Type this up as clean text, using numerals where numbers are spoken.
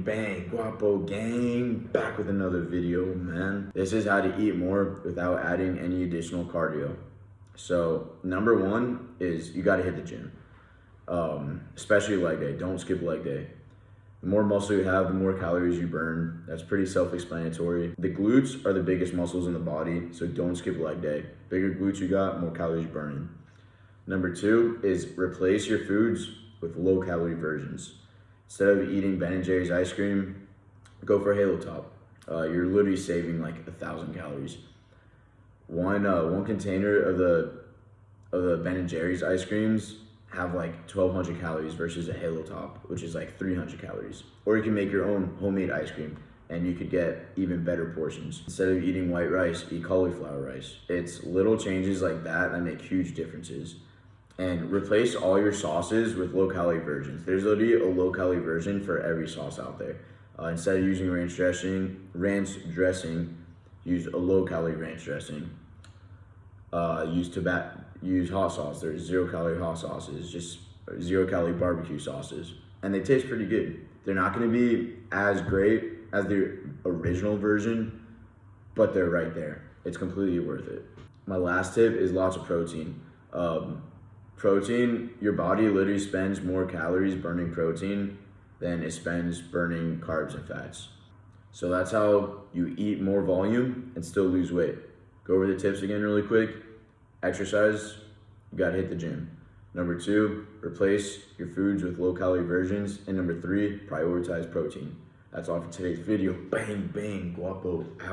bang, bang, guapo gang, back with another video, man. This is how to eat more without adding any additional cardio. So number one is you gotta hit the gym, especially leg day. Don't skip leg day. The more muscle you have, the more calories you burn. That's pretty self-explanatory. The glutes are the biggest muscles in the body, so don't skip leg day. Bigger glutes you got, more calories burning. Number two is replace your foods with low-calorie versions. Instead of eating Ben & Jerry's ice cream, go for Halo Top. You're literally saving like 1,000 calories. One container of the Ben & Jerry's ice creams have like 1,200 calories versus a Halo Top, which is like 300 calories. Or you can make your own homemade ice cream and you could get even better portions. Instead of eating white rice, eat cauliflower rice. It's little changes like that that make huge differences. And replace all your sauces with low-calorie versions. There's literally a low-calorie version for every sauce out there. Instead of using ranch dressing, use a low-calorie ranch dressing. Use hot sauce. There's 0-calorie hot sauces, just 0-calorie barbecue sauces, and they taste pretty good. They're not going to be as great as the original version, but they're right there. It's completely worth it. My last tip is lots of protein. Protein, your body literally spends more calories burning protein than it spends burning carbs and fats. So that's how you eat more volume and still lose weight. Go over the tips again really quick. Exercise, you gotta hit the gym. Number two, replace your foods with low-calorie versions. And number three, prioritize protein. That's all for today's video. Bang, bang, guapo out.